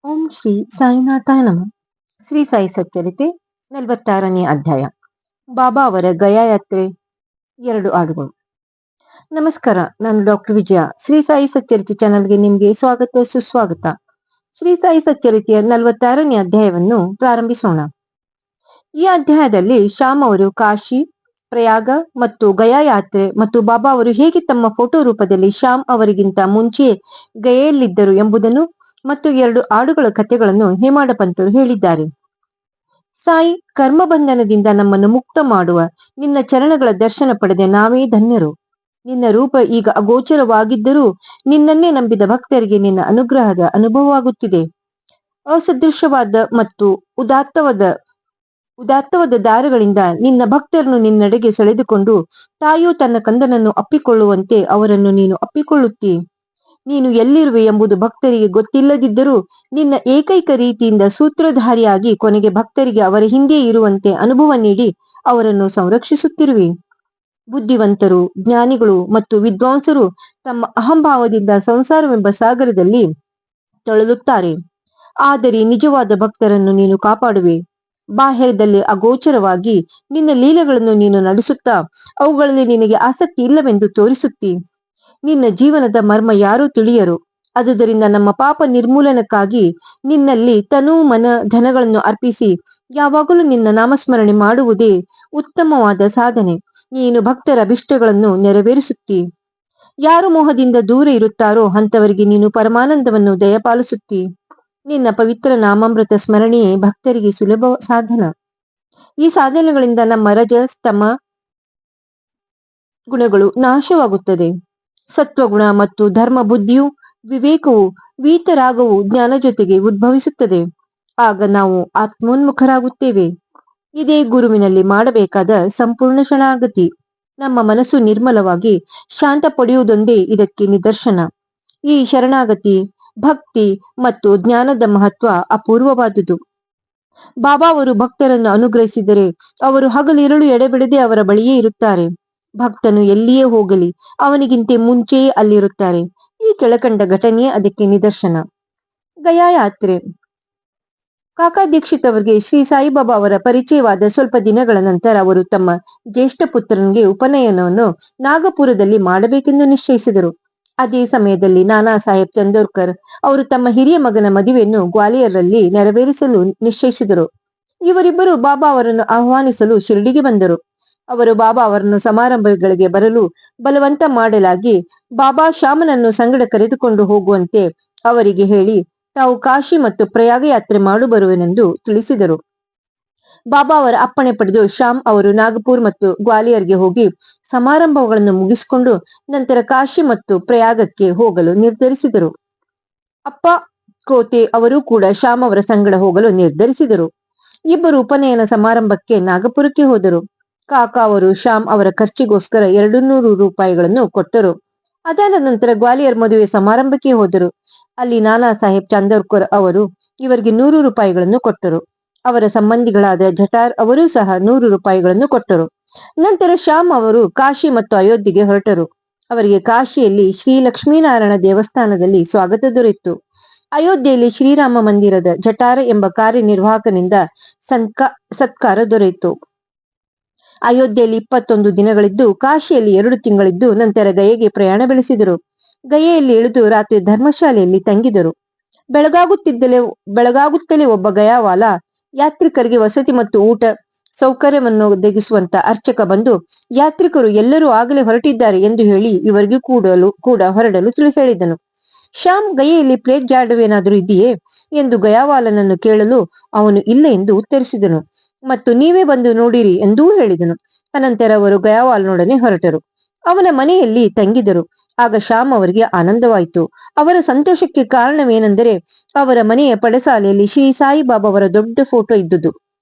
ಓಂ ಶ್ರೀ ಸಾಯಿನಾಥಾಯ ನಮಃ. ಶ್ರೀ ಸಾಯಿ ಸಚ್ಚರಿತೆ 46ನೇ ಅಧ್ಯಾಯ. ಬಾಬಾ ಅವರ ಗಯಾ ಯಾತ್ರೆ 2 ಹಾಡುಗಳು. ನಮಸ್ಕಾರ, ನಾನು ಡಾಕ್ಟರ್ ವಿಜಯ. ಶ್ರೀ ಸಾಯಿ ಸಚ್ಚರಿತೆ ಚಾನಲ್ಗೆ ನಿಮಗೆ ಸ್ವಾಗತ ಸುಸ್ವಾಗತ. ಶ್ರೀ ಸಾಯಿ ಸಚ್ಚರಿತೆಯ 46ನೇ ಅಧ್ಯಾಯವನ್ನು ಪ್ರಾರಂಭಿಸೋಣ. ಈ ಅಧ್ಯಾಯದಲ್ಲಿ ಶ್ಯಾಮ್ ಅವರು ಕಾಶಿ, ಪ್ರಯಾಗ ಮತ್ತು ಗಯಾ ಯಾತ್ರೆ ಮತ್ತು ಬಾಬಾ ಅವರು ಹೇಗೆ ತಮ್ಮ ಫೋಟೋ ರೂಪದಲ್ಲಿ ಶ್ಯಾಮ್ ಅವರಿಗಿಂತ ಮುಂಚೆ ಗಯೆಯಲ್ಲಿದ್ದರು ಎಂಬುದನ್ನು ಮತ್ತು 2 ಹಾಡುಗಳ ಕಥೆಗಳನ್ನು ಹೇಮಾಡ ಪಂತರು ಹೇಳಿದ್ದಾರೆ. ಸಾಯಿ, ಕರ್ಮಬಂಧನದಿಂದ ನಮ್ಮನ್ನು ಮುಕ್ತ ಮಾಡುವ ನಿನ್ನ ಚರಣಗಳ ದರ್ಶನ ಪಡೆದ ನಾವೇ ಧನ್ಯರು. ನಿನ್ನ ರೂಪ ಈಗ ಅಗೋಚರವಾಗಿದ್ದರೂ ನಿನ್ನನ್ನೇ ನಂಬಿದ ಭಕ್ತರಿಗೆ ನಿನ್ನ ಅನುಗ್ರಹದ ಅನುಭವವಾಗುತ್ತಿದೆ. ಅಸದೃಶವಾದ ಮತ್ತು ಉದಾತ್ತವಾದ ದಾರಗಳಿಂದ ನಿನ್ನ ಭಕ್ತರನ್ನು ನಿನ್ನೆಡೆಗೆ ಸೆಳೆದುಕೊಂಡು ತಾಯಿಯು ತನ್ನ ಕಂದನನ್ನು ಅಪ್ಪಿಕೊಳ್ಳುವಂತೆ ಅವರನ್ನು ನೀನು ಅಪ್ಪಿಕೊಳ್ಳುತ್ತೀ. ನೀನು ಎಲ್ಲಿರುವೆ ಎಂಬುದು ಭಕ್ತರಿಗೆ ಗೊತ್ತಿಲ್ಲದಿದ್ದರೂ ನಿನ್ನ ಏಕೈಕ ರೀತಿಯಿಂದ ಸೂತ್ರಧಾರಿಯಾಗಿ ಕೊನೆಗೆ ಭಕ್ತರಿಗೆ ಅವರ ಹಿಂದೆ ಇರುವಂತೆ ಅನುಭವ ನೀಡಿ ಅವರನ್ನು ಸಂರಕ್ಷಿಸುತ್ತಿರುವೆ. ಬುದ್ಧಿವಂತರು, ಜ್ಞಾನಿಗಳು ಮತ್ತು ವಿದ್ವಾಂಸರು ತಮ್ಮ ಅಹಂಭಾವದಿಂದ ಸಂಸಾರವೆಂಬ ಸಾಗರದಲ್ಲಿ ತೊಳಲುತ್ತಾರೆ. ಆದರೆ ನಿಜವಾದ ಭಕ್ತರನ್ನು ನೀನು ಕಾಪಾಡುವೆ. ಬಾಹ್ಯದಲ್ಲಿ ಅಗೋಚರವಾಗಿ ನಿನ್ನ ಲೀಲೆಗಳನ್ನು ನೀನು ನಡೆಸುತ್ತಾ ಅವುಗಳಲ್ಲಿ ನಿನಗೆ ಆಸಕ್ತಿ ಇಲ್ಲವೆಂದು ತೋರಿಸುತ್ತಿ. ನಿನ್ನ ಜೀವನದ ಮರ್ಮ ಯಾರೂ ತಿಳಿಯರು. ಆದುದರಿಂದ ನಮ್ಮ ಪಾಪ ನಿರ್ಮೂಲನಕ್ಕಾಗಿ ನಿನ್ನಲ್ಲಿ ತನು ಮನ ಧನಗಳನ್ನು ಅರ್ಪಿಸಿ ಯಾವಾಗಲೂ ನಿನ್ನ ನಾಮಸ್ಮರಣೆ ಮಾಡುವುದೇ ಉತ್ತಮವಾದ ಸಾಧನೆ. ನೀನು ಭಕ್ತರ ಅಭಿಷ್ಟಗಳನ್ನು ನೆರವೇರಿಸುತ್ತಿ. ಯಾರು ಮೋಹದಿಂದ ದೂರ ಇರುತ್ತಾರೋ ಅಂಥವರಿಗೆ ನೀನು ಪರಮಾನಂದವನ್ನು ದಯಪಾಲಿಸುತ್ತಿ. ನಿನ್ನ ಪವಿತ್ರ ನಾಮಾಮೃತ ಸ್ಮರಣೆಯೇ ಭಕ್ತರಿಗೆ ಸುಲಭ ಸಾಧನ. ಈ ಸಾಧನೆಗಳಿಂದ ನಮ್ಮ ರಜಸ್ ತಮ ಗುಣಗಳು ನಾಶವಾಗುತ್ತದೆ. ಸತ್ವಗುಣ ಮತ್ತು ಧರ್ಮ ಬುದ್ಧಿಯು, ವಿವೇಕವು, ವೀತರಾಗವು ಜ್ಞಾನ ಜೊತೆಗೆ ಉದ್ಭವಿಸುತ್ತದೆ. ಆಗ ನಾವು ಆತ್ಮೋನ್ಮುಖರಾಗುತ್ತೇವೆ. ಇದೇ ಗುರುವಿನಲ್ಲಿ ಮಾಡಬೇಕಾದ ಸಂಪೂರ್ಣ ಶರಣಾಗತಿ. ನಮ್ಮ ಮನಸ್ಸು ನಿರ್ಮಲವಾಗಿ ಶಾಂತ ಪಡೆಯುವುದೊಂದೇ ಇದಕ್ಕೆ ನಿದರ್ಶನ. ಈ ಶರಣಾಗತಿ, ಭಕ್ತಿ ಮತ್ತು ಜ್ಞಾನದ ಮಹತ್ವ ಅಪೂರ್ವವಾದುದು. ಬಾಬಾ ಅವರು ಭಕ್ತರನ್ನು ಅನುಗ್ರಹಿಸಿದರೆ ಅವರು ಹಗಲಿರುಳು ಎಡೆಬಿಡದೆ ಅವರ ಬಳಿಯೇ ಇರುತ್ತಾರೆ. ಭಕ್ತನು ಎಲ್ಲಿಯೇ ಹೋಗಲಿ ಅವನಿಗಿಂತ ಮುಂಚೆಯೇ ಅಲ್ಲಿರುತ್ತಾರೆ. ಈ ಕೆಳಕಂಡ ಘಟನೆಯೇ ಅದಕ್ಕೆ ನಿದರ್ಶನ. ಗಯಾ ಯಾತ್ರೆ. ಕಾಕಾ ದೀಕ್ಷಿತ್ ಅವರಿಗೆ ಶ್ರೀ ಸಾಯಿಬಾಬಾ ಅವರ ಪರಿಚಯವಾದ ಸ್ವಲ್ಪ ದಿನಗಳ ನಂತರ ಅವರು ತಮ್ಮ ಜ್ಯೇಷ್ಠ ಪುತ್ರನಿಗೆ ಉಪನಯನವನ್ನು ನಾಗಪುರದಲ್ಲಿ ಮಾಡಬೇಕೆಂದು ನಿಶ್ಚಯಿಸಿದರು. ಅದೇ ಸಮಯದಲ್ಲಿ ನಾನಾ ಸಾಹೇಬ್ ಚಂದೋರ್ಕರ್ ಅವರು ತಮ್ಮ ಹಿರಿಯ ಮಗನ ಮದುವೆಯನ್ನು ಗ್ವಾಲಿಯರ್ನಲ್ಲಿ ನೆರವೇರಿಸಲು ನಿಶ್ಚಯಿಸಿದರು. ಇವರಿಬ್ಬರು ಬಾಬಾ ಅವರನ್ನು ಆಹ್ವಾನಿಸಲು ಶಿರಡಿಗೆ ಬಂದರು. ಅವರು ಬಾಬಾ ಅವರನ್ನು ಸಮಾರಂಭಗಳಿಗೆ ಬರಲು ಬಲವಂತ ಮಾಡಲಾಗಿ ಬಾಬಾ ಶ್ಯಾಮನನ್ನು ಸಂಗಡ ಕರೆದುಕೊಂಡು ಹೋಗುವಂತೆ ಅವರಿಗೆ ಹೇಳಿ ತಾವು ಕಾಶಿ ಮತ್ತು ಪ್ರಯಾಗ ಯಾತ್ರೆ ಮಾಡು ಬರುವೆನೆಂದು ತಿಳಿಸಿದರು. ಬಾಬಾ ಅವರ ಅಪ್ಪಣೆ ಪಡೆದು ಶ್ಯಾಮ್ ಅವರು ನಾಗಪುರ್ ಮತ್ತು ಗ್ವಾಲಿಯರ್ಗೆ ಹೋಗಿ ಸಮಾರಂಭಗಳನ್ನು ಮುಗಿಸಿಕೊಂಡು ನಂತರ ಕಾಶಿ ಮತ್ತು ಪ್ರಯಾಗಕ್ಕೆ ಹೋಗಲು ನಿರ್ಧರಿಸಿದರು. ಅಪ್ಪ ಕೋತೆ ಅವರು ಕೂಡ ಶ್ಯಾಮ್ ಅವರ ಸಂಗಡ ಹೋಗಲು ನಿರ್ಧರಿಸಿದರು. ಇಬ್ಬರು ಉಪನಯನ ಸಮಾರಂಭಕ್ಕೆ ನಾಗಪುರಕ್ಕೆ ಹೋದರು. ಕಾಕಾ ಅವರು ಶ್ಯಾಮ್ ಅವರ ಖರ್ಚಿಗೋಸ್ಕರ 200 ರೂಪಾಯಿಗಳನ್ನು ಕೊಟ್ಟರು. ಅದಾದ ನಂತರ ಗ್ವಾಲಿಯರ್ ಮದುವೆ ಸಮಾರಂಭಕ್ಕೆ ಹೋದರು. ಅಲ್ಲಿ ನಾನಾ ಸಾಹೇಬ್ ಚಂದೋರ್ಕರ್ ಅವರು ಇವರಿಗೆ 100 ರೂಪಾಯಿಗಳನ್ನು ಕೊಟ್ಟರು. ಅವರ ಸಂಬಂಧಿಗಳಾದ ಜಟಾರ್ ಅವರೂ ಸಹ 100 ರೂಪಾಯಿಗಳನ್ನು ಕೊಟ್ಟರು. ನಂತರ ಶ್ಯಾಮ್ ಅವರು ಕಾಶಿ ಮತ್ತು ಅಯೋಧ್ಯೆಗೆ ಹೊರಟರು. ಅವರಿಗೆ ಕಾಶಿಯಲ್ಲಿ ಶ್ರೀ ಲಕ್ಷ್ಮೀನಾರಾಯಣ ದೇವಸ್ಥಾನದಲ್ಲಿ ಸ್ವಾಗತ ದೊರೆಯಿತು. ಅಯೋಧ್ಯೆಯಲ್ಲಿ ಶ್ರೀರಾಮ ಮಂದಿರದ ಜಟಾರ ಎಂಬ ಕಾರ್ಯನಿರ್ವಾಹಕನಿಂದ ಸತ್ಕಾರ ದೊರೆಯಿತು. ಅಯೋಧ್ಯೆಯಲ್ಲಿ 21 ದಿನಗಳಿದ್ದು ಕಾಶಿಯಲ್ಲಿ 2 ತಿಂಗಳಿದ್ದು ನಂತರ ಗಯೆಗೆ ಪ್ರಯಾಣ ಬೆಳೆಸಿದರು. ಗಯೆಯಲ್ಲಿ ಇಳಿದು ರಾತ್ರಿ ಧರ್ಮಶಾಲೆಯಲ್ಲಿ ತಂಗಿದರು. ಬೆಳಗಾಗುತ್ತಲೇ ಒಬ್ಬ ಗಯಾವಾಲ ಯಾತ್ರಿಕರಿಗೆ ವಸತಿ ಮತ್ತು ಊಟ ಸೌಕರ್ಯವನ್ನು ಒದಗಿಸುವಂತ ಅರ್ಚಕ ಬಂದು ಯಾತ್ರಿಕರು ಎಲ್ಲರೂ ಆಗಲೇ ಹೊರಟಿದ್ದಾರೆ ಎಂದು ಹೇಳಿ ಇವರಿಗೆ ಕೂಡ ಹೊರಡಲು ಹೇಳಿದನು. ಶ್ಯಾಮ್, ಗಯೆಯಲ್ಲಿ ಪ್ಲೇಗ್ ಜಾಡವೇನಾದರೂ ಇದೆಯೇ ಎಂದು ಗಯಾವಾಲನನ್ನು ಕೇಳಲು ಅವನು ಇಲ್ಲ ಎಂದು ಉತ್ತರಿಸಿದನು ಮತ್ತು ನೀವೇ ಬಂದು ನೋಡಿರಿ ಎಂದೂ ಹೇಳಿದನು. ಅನಂತರ ಅವರು ಗಯಾವಾಲನೊಡನೆ ಹೊರಟರು. ಅವನ ಮನೆಯಲ್ಲಿ ತಂಗಿದರು. ಆಗ ಶ್ಯಾಮ್ ಅವರಿಗೆ ಆನಂದವಾಯಿತು. ಅವರ ಸಂತೋಷಕ್ಕೆ ಕಾರಣವೇನೆಂದರೆ ಅವರ ಮನೆಯ ಪಡಸಾಲೆಯಲ್ಲಿ ಶ್ರೀ ಸಾಯಿಬಾಬಾ ಅವರ ದೊಡ್ಡ ಫೋಟೋ ಇದ್ದುದು.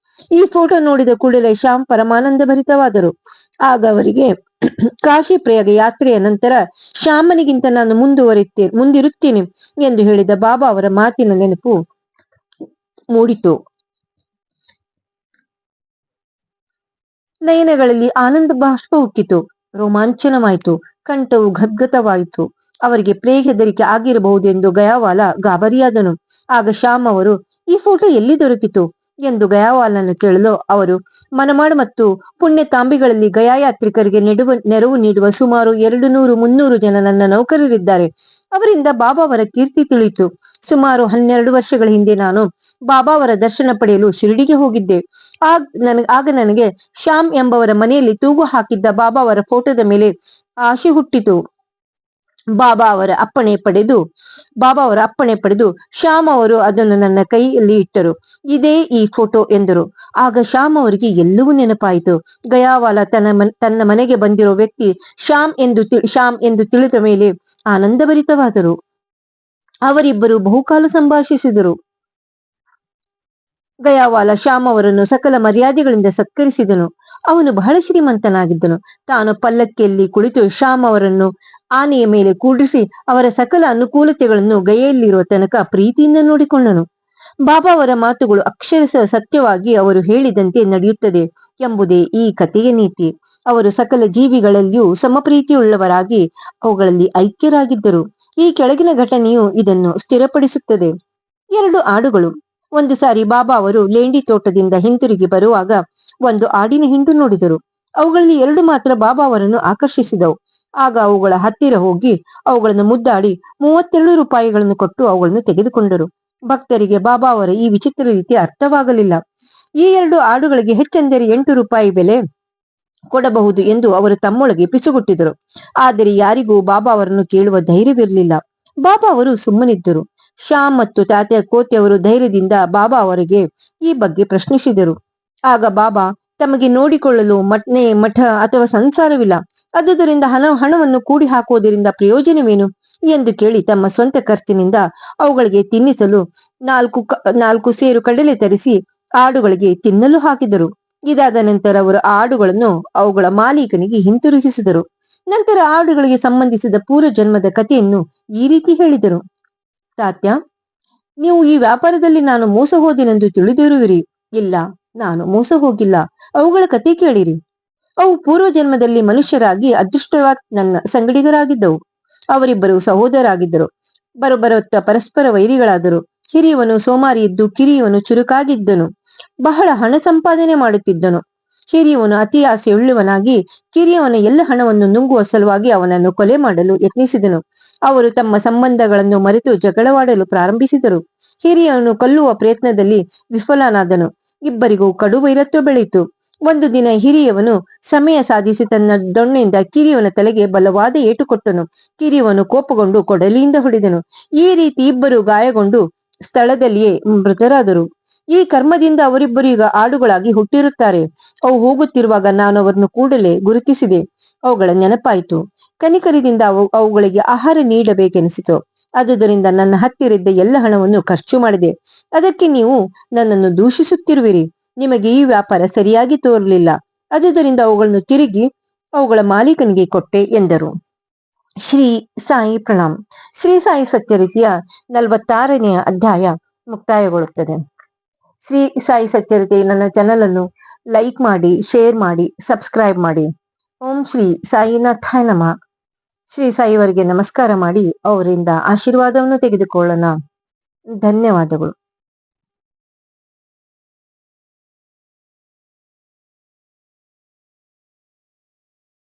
ಈ ಫೋಟೋ ನೋಡಿದ ಕೂಡಲೇ ಶ್ಯಾಮ್ ಪರಮಾನಂದ ಭರಿತವಾದರು. ಆಗ ಅವರಿಗೆ ಕಾಶಿ ಪ್ರಯಾಗ ಯಾತ್ರೆಯ ನಂತರ ಶ್ಯಾಮನಿಗಿಂತ ನಾನು ಮುಂದಿರುತ್ತೇನೆ ಎಂದು ಹೇಳಿದ ಬಾಬಾ ಅವರ ಮಾತಿನ ನೆನಪು ಮೂಡಿತು. ನಯನಗಳಲ್ಲಿ ಆನಂದ ಬಾಷ್ಪ ಹುಟ್ಟಿತು. ರೋಮಾಂಚನವಾಯಿತು. ಕಂಠವು ಗದ್ಗದವಾಯಿತು. ಅವರಿಗೆ ಪ್ಲೇಗ್ ಹೆದರಿಕೆ ಆಗಿರಬಹುದೆಂದು ಗಯಾವಾಲ ಗಾಬರಿಯಾದನು. ಆಗ ಶ್ಯಾಮ್ ಅವರು, ಈ ಫೋಟೋ ಎಲ್ಲಿ ದೊರಕಿತು ಎಂದು ಗಯಾವಾಲನ್ನು ಕೇಳಲು, ಅವರು, ಮನಮಾಡ್ ಮತ್ತು ಪುಣ್ಯ ತಾಂಬಿಗಳಲ್ಲಿ ಗಯಾ ಯಾತ್ರಿಕರಿಗೆ ನೆರವು ನೀಡುವ ಸುಮಾರು 200-300 ಜನ ನನ್ನ ನೌಕರರಿದ್ದಾರೆ. ಅವರಿಂದ ಬಾಬಾ ಅವರ ಕೀರ್ತಿ ತಿಳಿಯಿತು. ಸುಮಾರು 12 ವರ್ಷಗಳ ಹಿಂದೆ ನಾನು ಬಾಬಾ ಅವರ ದರ್ಶನ ಪಡೆಯಲು ಶಿರಡಿಗೆ ಹೋಗಿದ್ದೆ. ಆಗ ನನಗೆ ಶ್ಯಾಮ್ ಎಂಬವರ ಮನೆಯಲ್ಲಿ ತೂಗು ಹಾಕಿದ್ದ ಬಾಬಾ ಅವರ ಫೋಟೋದ ಮೇಲೆ ಆಶೆ ಹುಟ್ಟಿತು. ಬಾಬಾ ಅವರ ಅಪ್ಪಣೆ ಪಡೆದು ಶ್ಯಾಮ್ ಅವರು ಅದನ್ನು ನನ್ನ ಕೈಯಲ್ಲಿ ಇಟ್ಟರು. ಇದೇ ಈ ಫೋಟೋ ಎಂದರು. ಆಗ ಶ್ಯಾಮ್ ಅವರಿಗೆ ಎಲ್ಲವೂ ನೆನಪಾಯಿತು. ಗಯಾವಾಲ ತನ್ನ ಮನೆಗೆ ಬಂದಿರೋ ವ್ಯಕ್ತಿ ಶ್ಯಾಮ್ ಎಂದು ತಿಳಿದ ಮೇಲೆ ಆನಂದಭರಿತವಾದರು. ಅವರಿಬ್ಬರು ಬಹುಕಾಲ ಸಂಭಾಷಿಸಿದರು. ಗಯಾವಾಲ ಶ್ಯಾಮ್ ಅವರನ್ನು ಸಕಲ ಮರ್ಯಾದೆಗಳಿಂದ ಸತ್ಕರಿಸಿದನು. ಅವನು ಬಹಳ ಶ್ರೀಮಂತನಾಗಿದ್ದನು. ತಾನು ಪಲ್ಲಕ್ಕಿಯಲ್ಲಿ ಕುಳಿತು ಶ್ಯಾಮ್ ಅವರನ್ನು ಆನೆಯ ಮೇಲೆ ಕೂಡಿಸಿ ಅವರ ಸಕಲ ಅನುಕೂಲತೆಗಳನ್ನು ಗಯೆಯಲ್ಲಿರುವ ತನಕ ಪ್ರೀತಿಯಿಂದ ನೋಡಿಕೊಂಡನು. ಬಾಬಾ ಅವರ ಮಾತುಗಳು ಅಕ್ಷರಶಃ ಸತ್ಯವಾಗಿ ಅವರು ಹೇಳಿದಂತೆ ನಡೆಯುತ್ತದೆ ಎಂಬುದೇ ಈ ಕಥೆಯ ನೀತಿ. ಅವರು ಸಕಲ ಜೀವಿಗಳಲ್ಲಿಯೂ ಸಮಪ್ರೀತಿಯುಳ್ಳವರಾಗಿ ಅವುಗಳಲ್ಲಿ ಐಕ್ಯರಾಗಿದ್ದರು. ಈ ಕೆಳಗಿನ ಘಟನೆಯು ಇದನ್ನು ಸ್ಥಿರಪಡಿಸುತ್ತದೆ. 2 ಆಡುಗಳು. ಒಂದು ಸಾರಿ ಬಾಬಾ ಅವರು ಲೇಂಡಿ ತೋಟದಿಂದ ಹಿಂತಿರುಗಿ ಬರುವಾಗ ಒಂದು ಆಡಿನ ಹಿಂಡು ನೋಡಿದರು. ಅವುಗಳಲ್ಲಿ 2 ಮಾತ್ರ ಬಾಬಾ ಅವರನ್ನು ಆಕರ್ಷಿಸಿದವು. ಆಗ ಅವುಗಳ ಹತ್ತಿರ ಹೋಗಿ ಅವುಗಳನ್ನು ಮುದ್ದಾಡಿ 32 ರೂಪಾಯಿಗಳನ್ನು ಕೊಟ್ಟು ಅವುಗಳನ್ನು ತೆಗೆದುಕೊಂಡರು. ಭಕ್ತರಿಗೆ ಬಾಬಾ ಅವರ ಈ ವಿಚಿತ್ರ ರೀತಿ ಅರ್ಥವಾಗಲಿಲ್ಲ. ಈ 2 ಆಡುಗಳಿಗೆ ಹೆಚ್ಚೆಂದರೆ 8 ರೂಪಾಯಿ ಬೆಲೆ ಕೊಡಬಹುದು ಎಂದು ಅವರು ತಮ್ಮೊಳಗೆ ಪಿಸುಗುಟ್ಟಿದರು. ಆದರೆ ಯಾರಿಗೂ ಬಾಬಾ ಅವರನ್ನು ಕೇಳುವ ಧೈರ್ಯವಿರಲಿಲ್ಲ. ಬಾಬಾ ಅವರು ಸುಮ್ಮನಿದ್ದರು. ಶ್ಯಾಮ್ ಮತ್ತು ತಾತ್ಯ ಕೋತಿ ಅವರು ಧೈರ್ಯದಿಂದ ಬಾಬಾ ಅವರಿಗೆ ಈ ಬಗ್ಗೆ ಪ್ರಶ್ನಿಸಿದರು. ಆಗ ಬಾಬಾ, ತಮಗೆ ನೋಡಿಕೊಳ್ಳಲು ಮಠ ಅಥವಾ ಸಂಸಾರವಿಲ್ಲ, ಅದುದರಿಂದ ಹಣವನ್ನು ಕೂಡಿ ಹಾಕುವುದರಿಂದ ಪ್ರಯೋಜನವೇನು ಎಂದು ಕೇಳಿ ತಮ್ಮ ಸ್ವಂತ ಖರ್ಚಿನಿಂದ ಅವುಗಳಿಗೆ ತಿನ್ನಿಸಲು 4 ಸೇರು ಕಡಲೆ ತರಿಸಿ ಆಡುಗಳಿಗೆ ತಿನ್ನಲು ಹಾಕಿದರು. ಇದಾದ ನಂತರ ಅವರು ಆಡುಗಳನ್ನು ಅವುಗಳ ಮಾಲೀಕನಿಗೆ ಹಿಂತಿರುಗಿಸಿದರು. ನಂತರ ಆಡುಗಳಿಗೆ ಸಂಬಂಧಿಸಿದ ಪೂರ್ವ ಜನ್ಮದ ಕಥೆಯನ್ನು ಈ ರೀತಿ ಹೇಳಿದರು. ತಾತ್ಯ, ನೀವು ಈ ವ್ಯಾಪಾರದಲ್ಲಿ ನಾನು ಮೋಸ ಹೋದೆನೆಂದು ತಿಳಿದಿರುವಿರಿ. ಇಲ್ಲ, ನಾನು ಮೋಸ ಹೋಗಿಲ್ಲ. ಅವುಗಳ ಕತೆ ಕೇಳಿರಿ. ಅವು ಪೂರ್ವ ಜನ್ಮದಲ್ಲಿ ಮನುಷ್ಯರಾಗಿ ಅದೃಷ್ಟವಾದ ನನ್ನ ಸಂಗಡಿಗರಾಗಿದ್ದವು. ಅವರಿಬ್ಬರು ಸಹೋದರಾಗಿದ್ದರು. ಬರಬರುತ್ತ ಪರಸ್ಪರ ವೈರಿಗಳಾದರು. ಹಿರಿಯವನು ಸೋಮಾರಿ ಇದ್ದು ಕಿರಿಯವನು ಚುರುಕಾಗಿದ್ದನು. ಬಹಳ ಹಣ ಸಂಪಾದನೆ ಮಾಡುತ್ತಿದ್ದನು. ಹಿರಿಯವನು ಅತಿ ಆಸೆಯುಳ್ಳವನಾಗಿ ಕಿರಿಯವನ ಎಲ್ಲ ಹಣವನ್ನು ನುಂಗುವ ಸಲುವಾಗಿ ಅವನನ್ನು ಕೊಲೆ ಮಾಡಲು ಯತ್ನಿಸಿದನು. ಅವರು ತಮ್ಮ ಸಂಬಂಧಗಳನ್ನು ಮರೆತು ಜಗಳವಾಡಲು ಪ್ರಾರಂಭಿಸಿದರು. ಹಿರಿಯವನು ಕೊಲ್ಲುವ ಪ್ರಯತ್ನದಲ್ಲಿ ವಿಫಲನಾದನು. ಇಬ್ಬರಿಗೂ ಕಡು ವೈರತ್ವ ಬೆಳೆಯಿತು. ಒಂದು ದಿನ ಹಿರಿಯವನು ಸಮಯ ಸಾಧಿಸಿ ತನ್ನ ದೊಣ್ಣೆಯಿಂದ ಕಿರಿಯವನ ತಲೆಗೆ ಬಲವಾದ ಏಟು ಕೊಟ್ಟನು. ಕಿರಿಯವನು ಕೋಪಗೊಂಡು ಕೊಡಲಿಯಿಂದ ಹೊಡೆದನು. ಈ ರೀತಿ ಇಬ್ಬರು ಗಾಯಗೊಂಡು ಸ್ಥಳದಲ್ಲಿಯೇ ಮೃತರಾದರು. ಈ ಕರ್ಮದಿಂದ ಅವರಿಬ್ಬರು ಈಗ ಆಡುಗಳಾಗಿ ಹುಟ್ಟಿರುತ್ತಾರೆ. ಅವು ಹೋಗುತ್ತಿರುವಾಗ ನಾನು ಅವರನ್ನು ಕೂಡಲೇ ಗುರುತಿಸಿದೆ. ಅವುಗಳ ನೆನಪಾಯಿತು. ಕನಿಕರದಿಂದ ಅವುಗಳಿಗೆ ಆಹಾರ ನೀಡಬೇಕೆನಿಸಿತು. ಆದುದರಿಂದ ನನ್ನ ಹತ್ತಿರಿದ್ದ ಎಲ್ಲ ಹಣವನ್ನು ಖರ್ಚು ಮಾಡಿದೆ. ಅದಕ್ಕೆ ನೀವು ನನ್ನನ್ನು ದೂಷಿಸುತ್ತಿರುವಿರಿ. ನಿಮಗೆ ಈ ವ್ಯಾಪಾರ ಸರಿಯಾಗಿ ತೋರಲಿಲ್ಲ. ಆದುದರಿಂದ ಅವುಗಳನ್ನು ತಿರುಗಿ ಅವುಗಳ ಮಾಲೀಕನಿಗೆ ಕೊಟ್ಟೆ ಎಂದರು. ಶ್ರೀ ಸಾಯಿ ಪ್ರಣಾಮ್. ಶ್ರೀ ಸಾಯಿ ಸತ್ಯರಿತಿಯ 46ನೇ ಅಧ್ಯಾಯ ಮುಕ್ತಾಯಗೊಳ್ಳುತ್ತದೆ. ಶ್ರೀ ಸಾಯಿ ಸತ್ಯರಿತಿ ನನ್ನ ಚಾನೆಲ್ ಅನ್ನು ಲೈಕ್ ಮಾಡಿ, ಶೇರ್ ಮಾಡಿ, ಸಬ್ಸ್ಕ್ರೈಬ್ ಮಾಡಿ. ಓಂ ಶ್ರೀ ಸಾಯಿನಾಥಾಯ ನಮಃ. ಶ್ರೀ ಸಾಯಿಯವರಿಗೆ ನಮಸ್ಕಾರ ಮಾಡಿ ಅವರಿಂದ ಆಶೀರ್ವಾದವನ್ನು ತೆಗೆದುಕೊಳ್ಳೋಣ. ಧನ್ಯವಾದಗಳು.